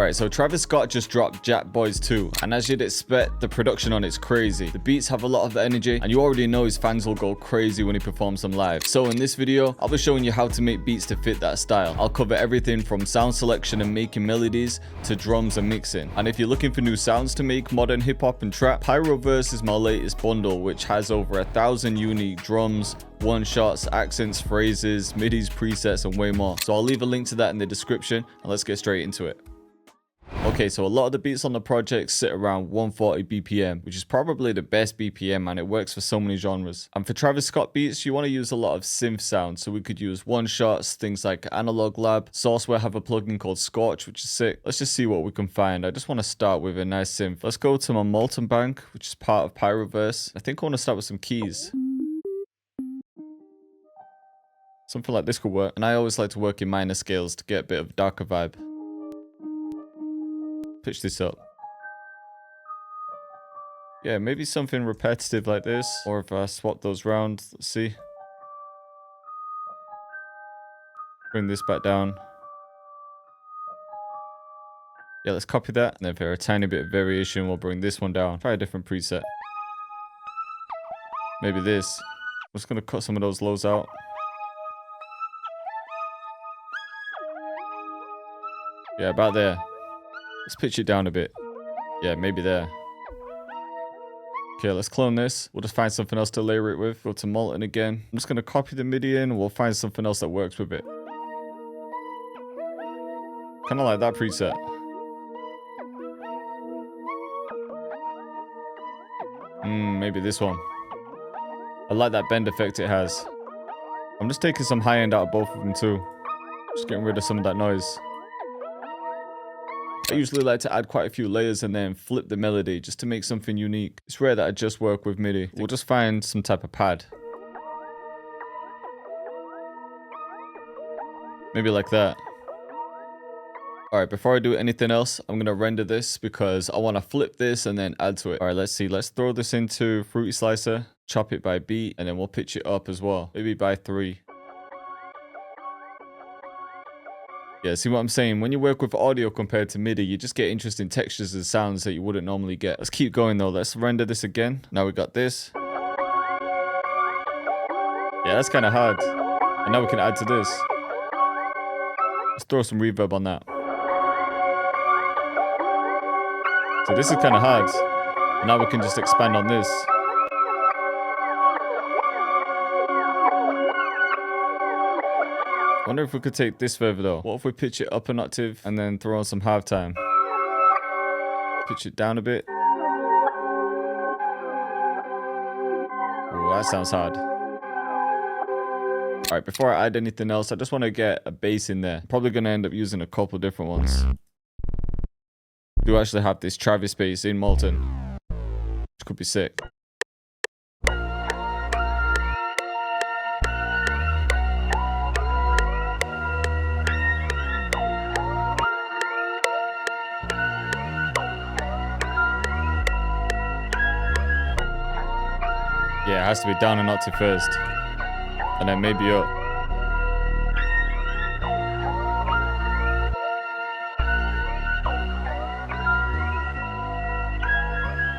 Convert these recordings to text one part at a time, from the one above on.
Alright, so Travis Scott just dropped Jackboys 2, and as you'd expect, the production on it's crazy. The beats have a lot of energy, and you already know his fans will go crazy when he performs them live. So in this video, I'll be showing you how to make beats to fit that style. I'll cover everything from sound selection and making melodies to drums and mixing. And if you're looking for new sounds to make modern hip hop and trap, Pyroverse is my latest bundle, which has over 1,000 unique drums, one-shots, accents, phrases, midis, presets, and way more. So I'll leave a link to that in the description, and let's get straight into it. Okay, so a lot of the beats on the project sit around 140 BPM, which is probably the best BPM, and it works for so many genres. And for Travis Scott beats, you want to use a lot of synth sound, so we could use one-shots, things like Analog Lab. Sourceware have a plugin called Scorch, which is sick. Let's just see what we can find. I just want to start with a nice synth. Let's go to my Molten Bank, which is part of Pyroverse. I think I want to start with some keys. Something like this could work, and I always like to work in minor scales to get a bit of a darker vibe. Pitch this up. Yeah, maybe something repetitive like this, or if I swap those round, let's see. Bring this back down. Yeah, let's copy that, and then for a tiny bit of variation, we'll bring this one down. Try a different preset. Maybe this. I'm just gonna cut some of those lows out. Yeah, about there. Let's pitch it down a bit. Yeah, maybe there. Okay, let's clone this. We'll just find something else to layer it with. Go to Molten again. I'm just going to copy the MIDI in. We'll find something else that works with it. Kind of like that preset. Maybe this one. I like that bend effect it has. I'm just taking some high end out of both of them too. Just getting rid of some of that noise. I usually like to add quite a few layers and then flip the melody just to make something unique. It's rare that I just work with MIDI. We'll just find some type of pad. Maybe like that. Alright, before I do anything else, I'm going to render this because I want to flip this and then add to it. Alright, let's see. Let's throw this into Fruity Slicer, chop it by beat, and then we'll pitch it up as well. Maybe by 3. Yeah, see what I'm saying? When you work with audio compared to MIDI, you just get interesting textures and sounds that you wouldn't normally get. Let's keep going though. Let's render this again. Now we got this. Yeah, that's kind of hard. And now we can add to this. Let's throw some reverb on that. So this is kind of hard. And now we can just expand on this. I wonder if we could take this further though. What if we pitch it up an octave and then throw on some halftime? Pitch it down a bit. Oh, that sounds hard. Alright, before I add anything else, I just want to get a bass in there. I'm probably going to end up using a couple different ones. I do actually have this Travis bass in Molten, which could be sick. Yeah, it has to be down an octave first. And then maybe up.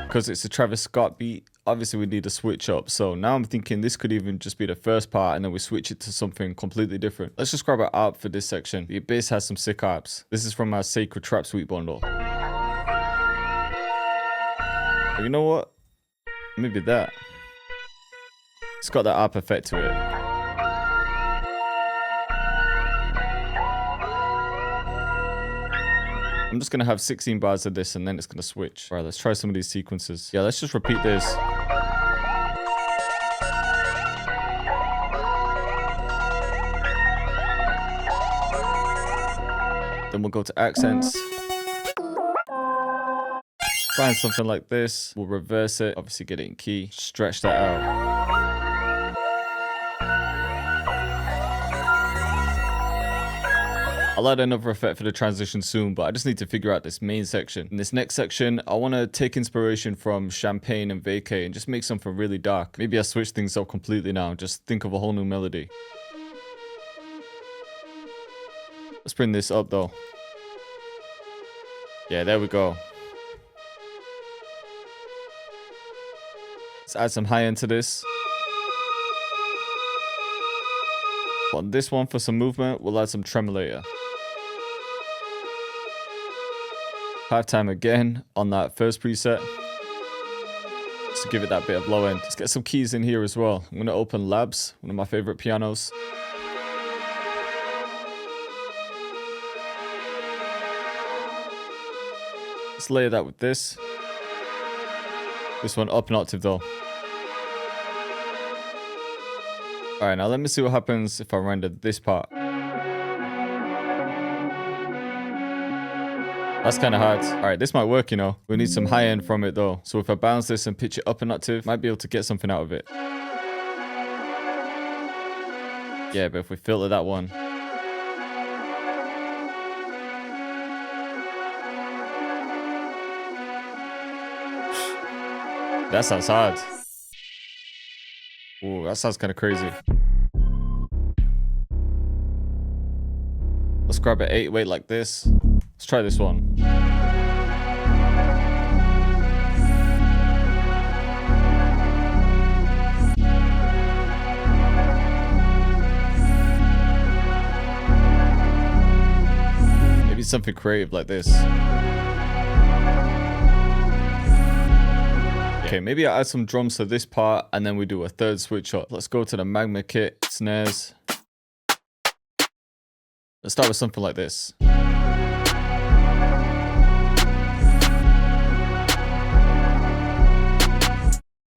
Because it's a Travis Scott beat, obviously we need a switch up. So now I'm thinking this could even just be the first part and then we switch it to something completely different. Let's just grab an ARP for this section. The Abyss has some sick ARPs. This is from our Sacred Trap Suite bundle. But you know what? Maybe that. It's got that ARP effect to it. I'm just going to have 16 bars of this and then it's going to switch. Alright, let's try some of these sequences. Yeah, let's just repeat this. Then we'll go to accents. Find something like this. We'll reverse it. Obviously get it in key. Stretch that out. I'll add another effect for the transition soon, but I just need to figure out this main section. In this next section, I want to take inspiration from Champagne and Vacay and just make something really dark. Maybe I switch things up completely now and just think of a whole new melody. Let's bring this up though. Yeah, there we go. Let's add some high end to this. On this one, for some movement, we'll add some tremolator. Halftime again on that first preset. Just to give it that bit of low end. Let's get some keys in here as well. I'm going to open Labs, one of my favorite pianos. Let's layer that with this. This one up an octave though. Alright, now let me see what happens if I render this part. That's kind of hard. Alright, this might work, you know. We need some high end from it though. So if I bounce this and pitch it up an octave, might be able to get something out of it. Yeah, but if we filter that one. That sounds hard. Ooh, that sounds kind of crazy. Let's grab an 8-weight like this. Let's try this one. Maybe something creative like this. Okay, maybe I'll add some drums to this part and then we do a third switch up. Let's go to the Magma kit, snares. Let's start with something like this.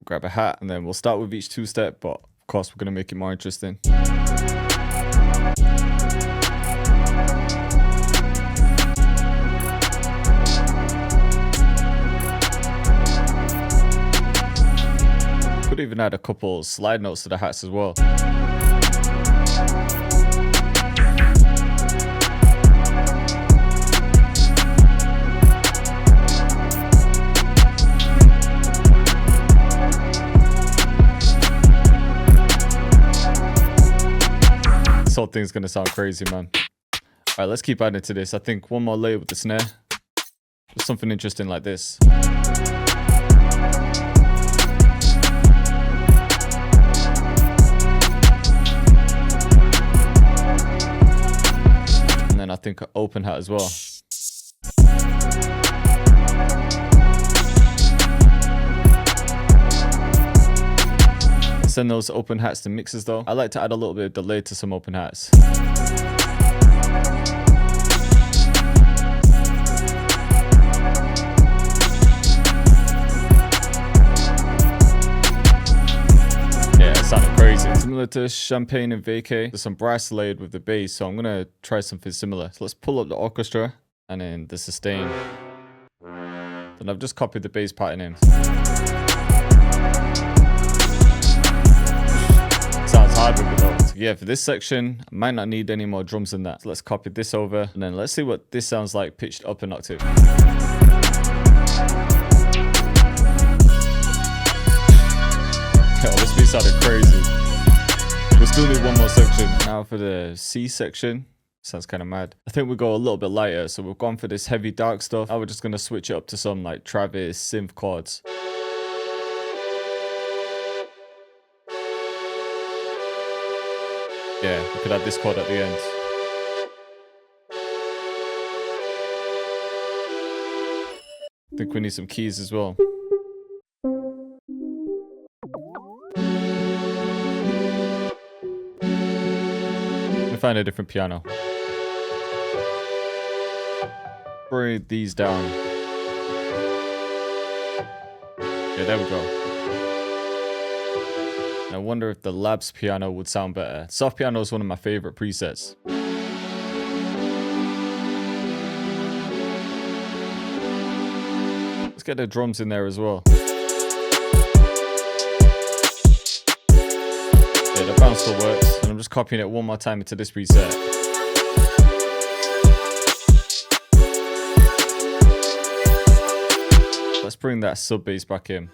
Grab a hat and then we'll start with each two-step, but of course we're going to make it more interesting. Could even add a couple slide notes to the hats as well. This whole thing's gonna sound crazy, man. Alright, let's keep adding to this. I think one more layer with the snare. Just something interesting like this. I think an open hat as well. Send those open hats to mixers though. I like to add a little bit of delay to some open hats. Yeah, it sounded crazy. Similar to Champagne and Vacay, there's some brass layered with the bass, so I'm gonna try something similar. So let's pull up the orchestra and then the sustain. Then I've just copied the bass pattern in. Sounds hard with it though. So yeah, for this section, I might not need any more drums than that. So let's copy this over and then let's see what this sounds like pitched up an octave. Oh, this beat sounded crazy. We'll still need one more section. Now for the C section. Sounds kind of mad. I think we'll go a little bit lighter. So we've gone for this heavy dark stuff. Now we're just going to switch it up to some like Travis synth chords. Yeah, we could add this chord at the end. I think we need some keys as well. Find a different piano. Bring these down. Yeah, there we go. I wonder if the Labs piano would sound better. Soft piano is one of my favorite presets. Let's get the drums in there as well. Yeah, the bounce still works. And I'm just copying it one more time into this preset. Let's bring that sub bass back in.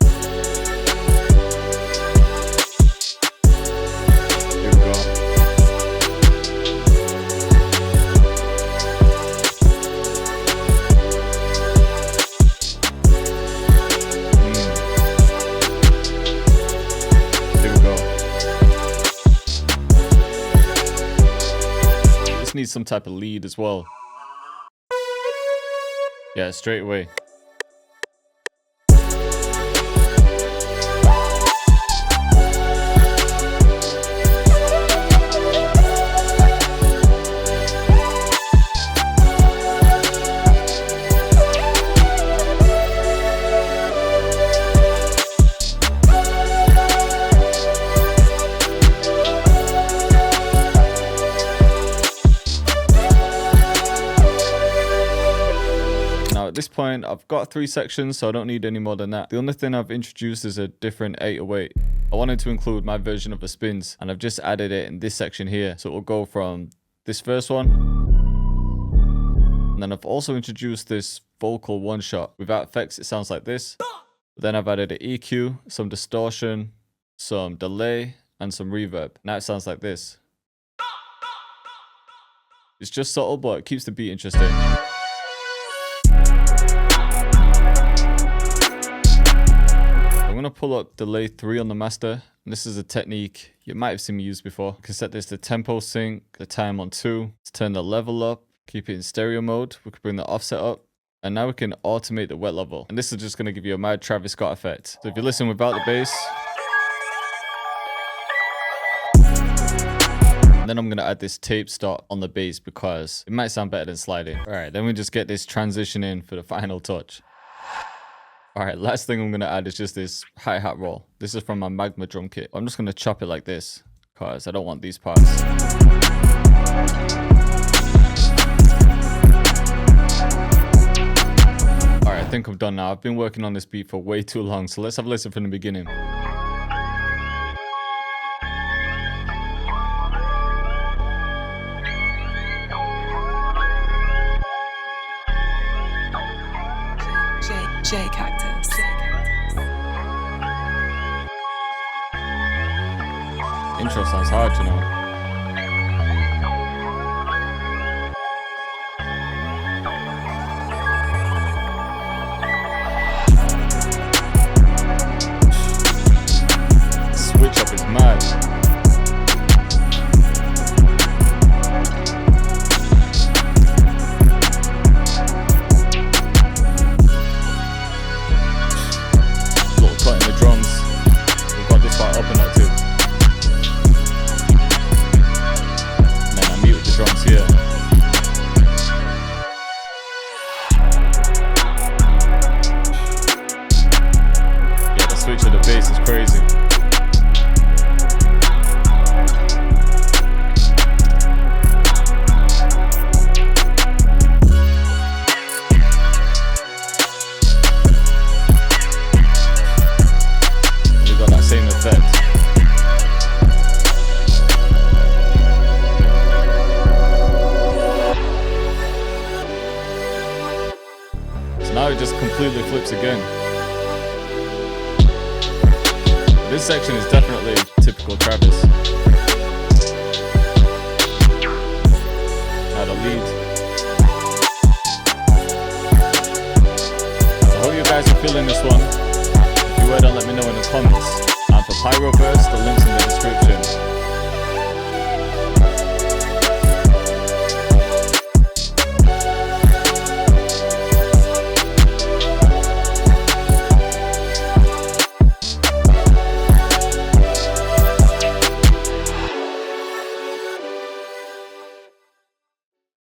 Here we go. some type of lead as well. Yeah, straight away. At this point, I've got 3 sections, so I don't need any more than that. The only thing I've introduced is a different 808. I wanted to include my version of the spins, and I've just added it in this section here. So it will go from this first one. And then I've also introduced this vocal one shot. Without effects, it sounds like this. But then I've added an EQ, some distortion, some delay, and some reverb. Now it sounds like this. It's just subtle, but it keeps the beat interesting. I'm going to pull up delay 3 on the master. And this is a technique you might have seen me use before. You can set this to tempo sync, the time on 2. Let's turn the level up, keep it in stereo mode. We can bring the offset up. And now we can automate the wet level. And this is just going to give you a mad Travis Scott effect. So if you listen without the bass. And then I'm going to add this tape stop on the bass because it might sound better than sliding. All right, then we just get this transition in for the final touch. All right, last thing I'm going to add is just this hi-hat roll. This is from my Magma drum kit. I'm just going to chop it like this because I don't want these parts. All right, I think I'm done now. I've been working on this beat for way too long, so let's have a listen from the beginning. Cactus. Intro sounds hard, you know. Switch up is mad. Switch of the bass is crazy. We got that same effect. So now it just completely flips again. This section is definitely typical Travis. Now the lead. I hope you guys are feeling this one. If you were, don't let me know in the comments. And for Pyroverse, the link's in the description.